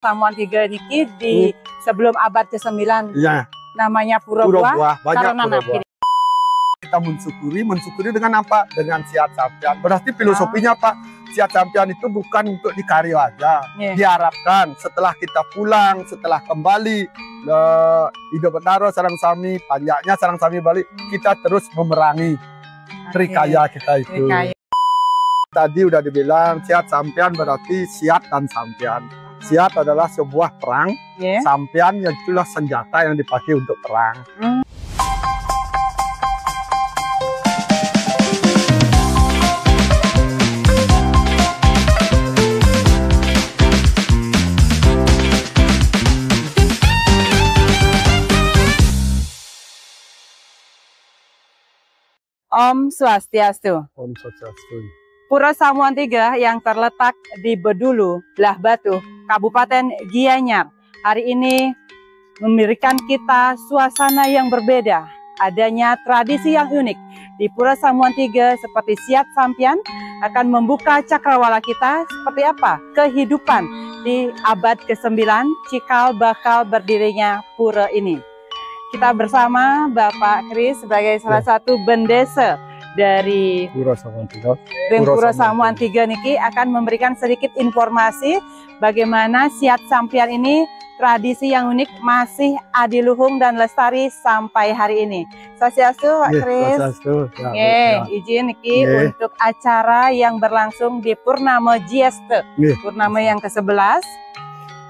Samuan 3 niki di sebelum abad ke-9. Iya. Namanya Pura Buah. Banyak Pura Buah. Kita mensyukuri dengan apa? Dengan Siat Sampian. Berarti filosofinya apa? Siat Sampian itu bukan untuk dikaryo aja. Diharapkan setelah kita pulang, setelah kembali hidup betaro sarang sami, panjaknya sarang sami balik, kita terus memerangi trikaya kita itu. Tadi udah dibilang Siat Sampian berarti siat dan sampian. Siat adalah sebuah perang, sampian yang itulah senjata yang dipakai untuk perang. Om Swastiastu. Om Swastiastu. Pura Samuan 3 yang terletak di Bedulu, Belah Batu, Kabupaten Gianyar, hari ini memberikan kita suasana yang berbeda. Adanya tradisi yang unik di Pura Samuan 3 seperti Siat Sampian akan membuka cakrawala kita seperti apa kehidupan di abad ke-9 cikal bakal berdirinya pura ini. Kita bersama Bapak Kris sebagai salah satu bendesa dari Pura Samuan 3. Pura Samuan 3 niki akan memberikan sedikit informasi bagaimana Siat Sampian ini tradisi yang unik masih adiluhung dan lestari sampai hari ini. Swastiastu Pak Kris. Izin niki untuk acara yang berlangsung di Purnama Jieste, Purnama yang ke-11.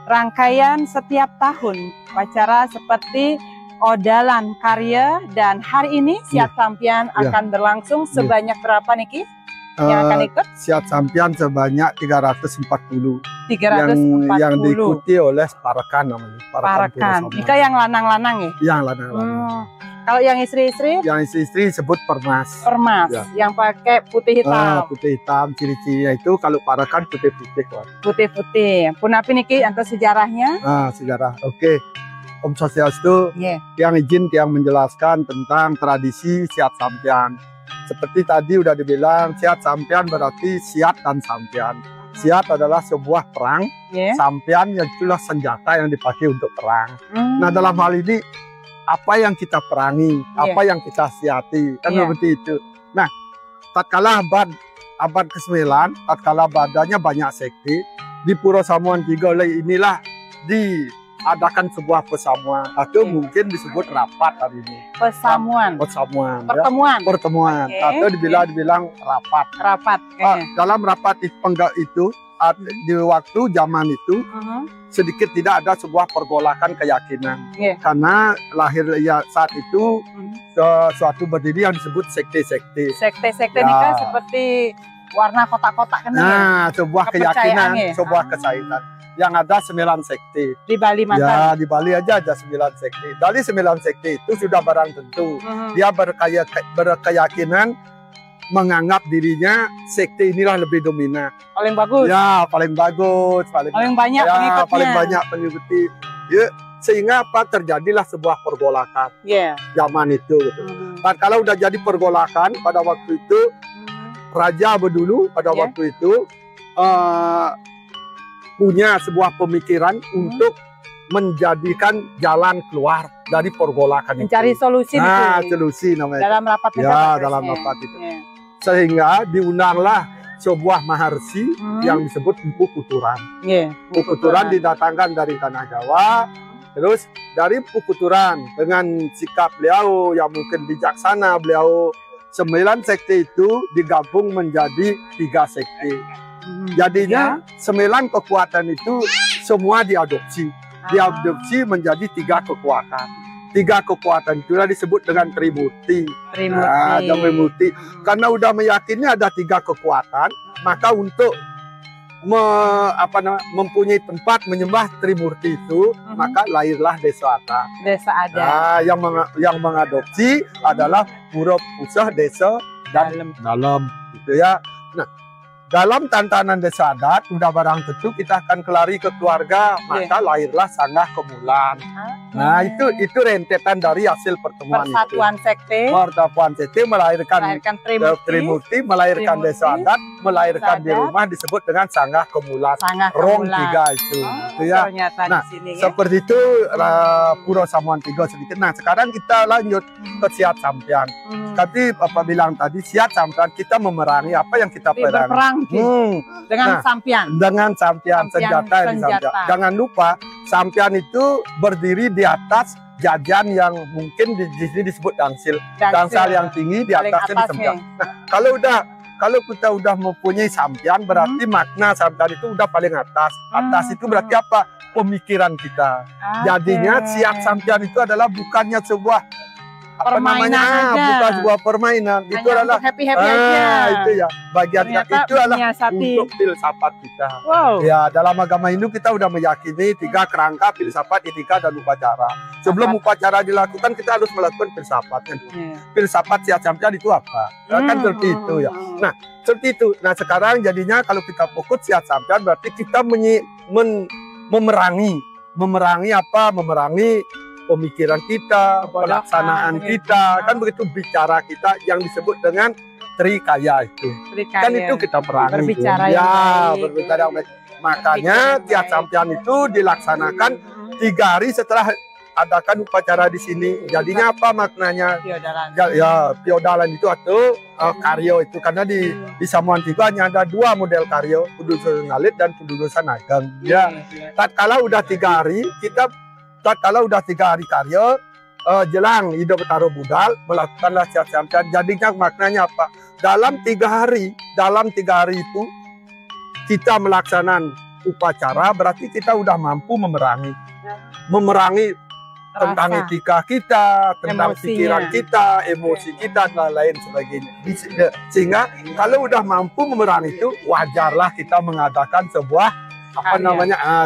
Rangkaian setiap tahun acara seperti Odalan Karya, dan hari ini Siat Sampian akan berlangsung sebanyak berapa niki yang akan ikut? Siat Sampian sebanyak 340. 340. Yang diikuti oleh Parakan namanya. Parakan. Jika yang lanang-lanang ya? Yang lanang-lanang. Kalau yang istri-istri? Yang istri-istri disebut permas. Permas, yang pakai putih hitam. Putih hitam, ciri-cirinya itu kalau Parakan putih-putih. Putih-putih. Punapi niki atau sejarahnya? Sejarah. Oke. Om Swastiastu, yang izin yang menjelaskan tentang tradisi Siat Sampian. Seperti tadi udah dibilang, Siat Sampian berarti siat dan sampian. Siat adalah sebuah perang, sampian yang itulah senjata yang dipakai untuk perang. Nah, dalam hal ini, apa yang kita perangi, apa yang kita siati, kan seperti itu. Nah, tatkala abad ke-9, tatkala badannya banyak sekte, di Pura Samuan 3 inilah adakan sebuah pesamuan atau mungkin disebut rapat hari ini. Pertemuan. Atau dibilang rapat. Dalam rapat itu di waktu zaman itu sedikit tidak ada sebuah pergolakan keyakinan. Karena lahir saat itu suatu berdiri yang disebut sekte-sekte. Sekte-sekte ini kan seperti warna kotak-kotak kan? Nah, sebuah keyakinan, sebuah kesahitan. Yang ada 9 sekte. Di Bali mantan? Ya, di Bali aja ada 9 sekte. Dari 9 sekte itu sudah barang tentu. Dia berkeyakinan menganggap dirinya sekte inilah lebih dominan. Paling bagus? Ya, paling bagus. Paling banyak pengikutnya? Paling banyak pengikuti. Ya, sehingga apa terjadilah sebuah pergolakan zaman itu. Gitu. Kalau udah jadi pergolakan pada waktu itu, Raja Bedulu pada waktu itu punya sebuah pemikiran untuk menjadikan jalan keluar dari pergolakan mencari itu. Solusi solusi namanya. Dalam rapat dalam rapat itu. Sehingga diundanglah sebuah maharsi yang disebut Empu Kuturan. Empu Kuturan didatangkan dari tanah Jawa. Terus dari Empu Kuturan dengan sikap beliau yang mungkin bijaksana, beliau 9 sekte itu digabung menjadi 3 sekte. Jadinya 9 kekuatan itu semua diadopsi. Diadopsi menjadi 3 kekuatan. 3 kekuatan itulah disebut dengan Trimurti. Trimurti. Karena udah meyakini ada 3 kekuatan, maka untuk mempunyai tempat menyembah Trimurti itu, maka lahirlah Desa Adat. Desa Adat. Yang mengadopsi adalah Pura Pusah Desa Dalam. Gitu ya. Nah, dalam tantangan desa adat, udah barang tentu kita akan kelari ke keluarga, maka lahirlah Sanggah Kemulan. Nah, itu rentetan dari hasil pertemuan Persatuan Sekte. Persatuan Sekte melahirkan Trimurti, melahirkan desa adat, melahirkan di rumah disebut dengan Sanggah Kemulan. Rong tiga itu. Ya. Nah, seperti itu Pura Samuan Tiga sedikit. Nah, sekarang kita lanjut ke Siat Sampian. Tapi Bapak bilang tadi Siat Sampian kita memerangi apa yang kita perangi. Dengan sampian. Dengan sampian senjata yang disampian. Jangan lupa sampian itu berdiri di atas jajan yang mungkin di sini disebut dangsil. Dangsal yang tinggi di atasnya disampian. Nah, kalau kita udah mempunyai sampian berarti makna sampian itu udah paling atas. Atas itu berarti apa? Pemikiran kita. Jadinya Siat Sampian itu adalah bukannya sebuah permainan bukan sebuah permainan. Hanya itu adalah happy-happy aja. Itu ya. Bagiannya itu adalah untuk filsafat kita. Ya, dalam agama Hindu kita udah meyakini 3 kerangka: filsafat, etika, dan upacara. Sebelum upacara dilakukan kita harus melakukan filsafatnya. Filsafat Siat Sampian itu apa? Kan seperti itu ya. Nah, seperti itu. Nah, sekarang jadinya kalau kita fokus Siat Sampian berarti kita memerangi apa? Memerangi pemikiran kita, pelaksanaan kita, kan begitu bicara kita yang disebut dengan Trikaya itu. Kan itu kita perangi. Berbicara berbicara yang baik. Makanya Siat Sampian itu dilaksanakan 3 hari setelah adakan upacara di sini. Jadinya apa maknanya? Piodalan itu atau karyo itu, karena di Samuan Tiga hanya ada 2 model karyo, Pududusan Alit dan Pududusan Ageng. Ya, tatkala udah 3 hari kalau udah 3 hari karya, jelang hidup taruh budal, melakukanlah Siat Sampian. Jadinya maknanya apa? Dalam 3 hari itu kita melaksanakan upacara, berarti kita udah mampu memerangi tentang etika kita, tentang pikiran kita, emosi kita, dan lain sebagainya. Sehingga kalau udah mampu memerangi itu, wajarlah kita mengadakan sebuah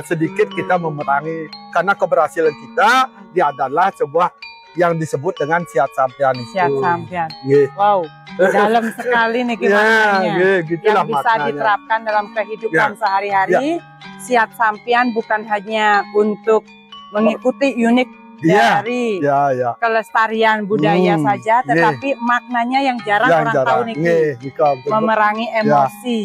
sedikit kita memerangi, karena keberhasilan kita dia adalah sebuah yang disebut dengan Siat Sampian itu. Siat Sampian. Wow, dalam sekali nih maknanya. Yang bisa diterapkan dalam kehidupan sehari-hari. Siat Sampian bukan hanya untuk mengikuti unik dari kelestarian budaya saja, tetapi maknanya yang jarang orang tahu nih. Memerangi emosi,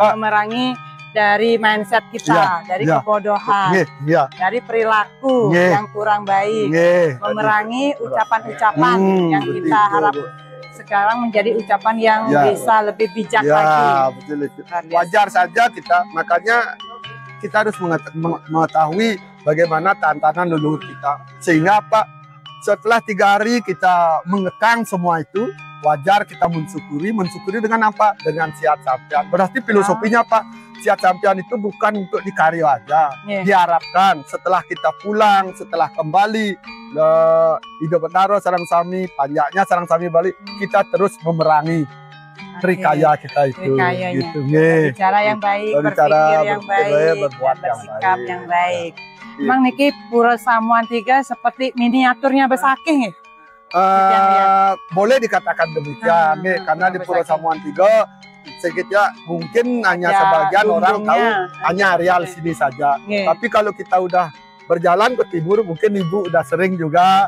memerangi dari mindset kita, dari kebodohan, dari perilaku yang kurang baik, memerangi ucapan-ucapan yang kita harap sekarang menjadi ucapan yang bisa lebih bijak lagi. Betul itu. Wajar saja kita, makanya kita harus mengetahui bagaimana tantangan leluhur kita, sehingga apa? Setelah 3 hari kita mengekang semua itu, wajar kita mensyukuri dengan apa? Dengan Siat Sampian. Berarti filosofinya apa? Siat Sampian itu bukan untuk dikaryo aja. Diharapkan setelah kita pulang, setelah kembali hidup betaro sarang sami, panjaknya sarang sami balik, kita terus memerangi Trikaya kita itu. Gitu. Bicara yang baik, berpikir yang baik, bersikap yang baik. Emang niki Pura Samuan Tiga seperti miniaturnya Besakih ya? Boleh dikatakan demikian, karena di Pura Samuan Tiga sedikitnya mungkin hanya sebagian orang tahu hanya areal sini saja. Tapi kalau kita udah berjalan ke timur, mungkin Ibu udah sering juga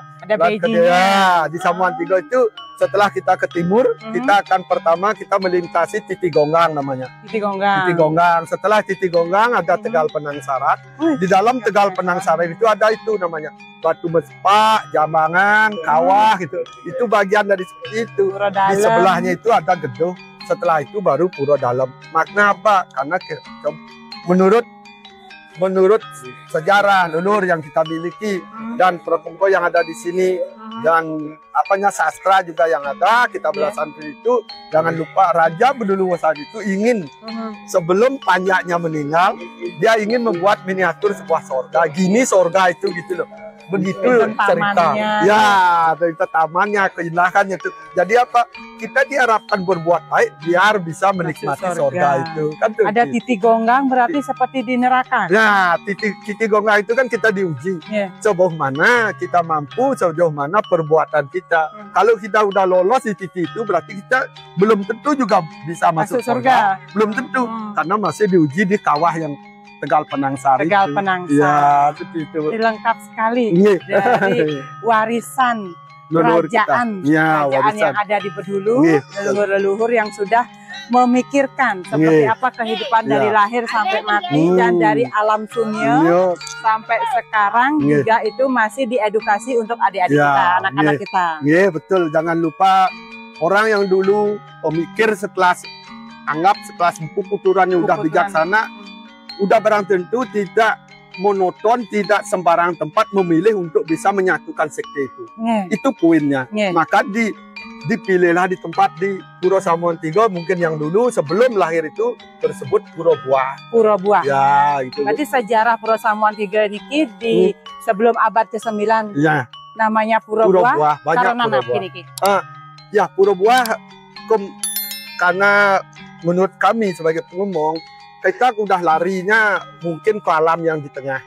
di Samuan Tiga itu. Setelah kita ke timur, kita akan pertama kita melintasi Titi Gonggang namanya. Titi Gonggang. Setelah Titi Gonggang ada Tegal Penangsarat. Di dalam Tegal Penangsarat itu ada itu namanya Batu Mespak, Jambangan, Kawah gitu. Itu bagian dari seperti itu. Di sebelahnya itu ada Gedung. Setelah itu baru Pura Dalam. Makna apa? Karena menurut sejarah leluhur yang kita miliki dan perkumpulan yang ada di sini dan sastra juga yang ada, kita belasan itu. Jangan lupa Raja Bedulungu saat itu ingin sebelum panjaknya meninggal, dia ingin membuat miniatur sebuah sorga. Gini sorga itu gitu loh. begitu cerita. Ya, cerita tamannya, keindahannya itu. Jadi apa? Kita diharapkan berbuat baik biar bisa menikmati surga itu. Kan ada titik gonggang berarti seperti di neraka. Ya, titik gonggang itu kan kita diuji. Sejauh mana kita mampu, sejauh mana perbuatan kita. Kalau kita udah lolos di titik itu berarti kita belum tentu juga bisa masuk surga. Belum tentu, karena masih diuji di kawah yang Tegal Penangsari. Tegal Penangsari. Ya, itu. Lengkap sekali dari warisan kerajaan, kerajaan yang ada di Bedulu, leluhur-leluhur yang sudah memikirkan seperti apa kehidupan dari lahir sampai mati dan dari alam sunyo sampai sekarang juga itu masih diedukasi untuk adik-adik kita, anak-anak kita. Iya, betul. Jangan lupa orang yang dulu pemikir setelah buku Puturannya udah bijaksana, udah barang tentu tidak monoton, tidak sembarang tempat memilih untuk bisa menyatukan sekte itu. Itu poinnya. Maka dipilihlah di tempat di Puro Samuan Tiga, mungkin yang dulu sebelum lahir itu tersebut Puro Buah. Puro Buah. Ya, itu. Berarti sejarah Puro Samuan Tiga ini di sebelum abad ke-9. Ya. Namanya Puro Buah. Banyak karena Puro Buah. Ya, Puro Buah karena menurut kami sebagai pengomong, kita udah larinya mungkin ke alam yang di tengah.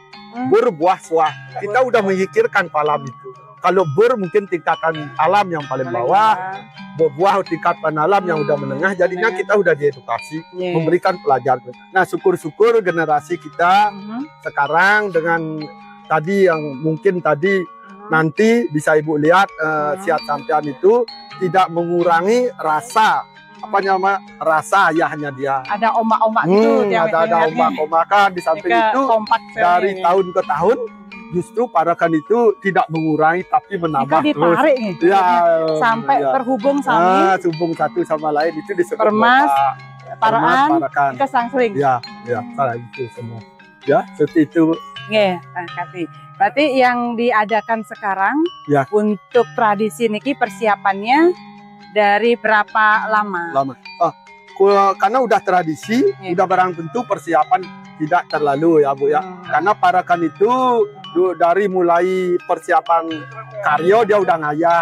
Berbuah suah. Kita udah memikirkan ke alam itu. Kalau mungkin tingkatan alam yang paling bawah, berbuah tingkatan alam yang udah menengah, jadinya kita udah diedukasi, memberikan pelajaran. Nah, syukur-syukur generasi kita sekarang dengan tadi yang mungkin tadi nanti bisa Ibu lihat Siat Sampian itu tidak mengurangi rasa rasa ayahnya dia. Ada ombak-ombak gitu. Ada ombak-ombakan di samping itu dari tahun ke tahun justru parakan itu tidak mengurangi tapi menambah terus. Sampai terhubung sama hubung satu sama lain itu disebut Permas, Parakan, Kesangsling. Ya, itu semua. Ya, seperti itu. Berarti yang diadakan sekarang untuk tradisi niki persiapannya dari berapa lama? Karena udah tradisi, udah barang tentu persiapan tidak terlalu ya Bu ya. Karena parakan itu dari mulai persiapan karyo dia udah ngayah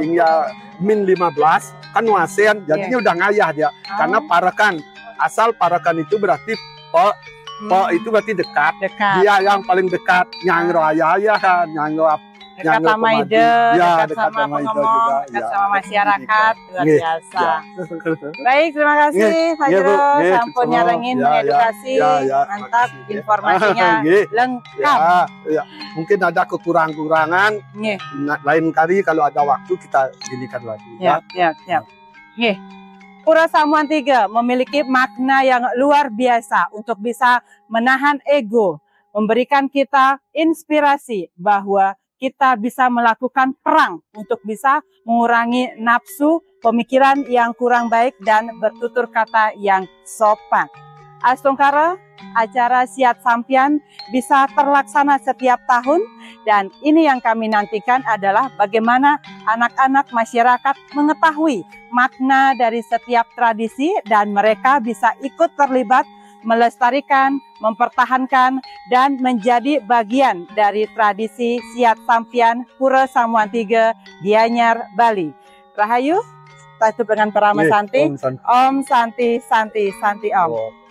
hingga min 15 kan wasen, jadinya udah ngayah dia. Karena parakan asal parakan itu berarti itu berarti dekat. Dia yang paling dekat nyangro ayah kan, nyangro dekat sama ide, dekat sama pengomong, dekat sama masyarakat, luar biasa. Baik, terima kasih Pak Jero, sampun nyarengin edukasi, mantap, informasinya lengkap. Mungkin ada kekurangan-kurangan, lain kali kalau ada waktu kita jadikan lagi. Puro Samuan Tiga memiliki makna yang luar biasa untuk bisa menahan ego, memberikan kita inspirasi bahwa kita bisa melakukan perang untuk bisa mengurangi nafsu, pemikiran yang kurang baik, dan bertutur kata yang sopan. Astungkara, acara Siat Sampian bisa terlaksana setiap tahun, dan ini yang kami nantikan adalah bagaimana anak-anak masyarakat mengetahui makna dari setiap tradisi dan mereka bisa ikut terlibat melestarikan, mempertahankan, dan menjadi bagian dari tradisi Siat Sampian Puro Samuan Tiga, Gianyar, Bali. Rahayu, tutup dengan Parama Santi. Om Santi, Santi, Santi Om.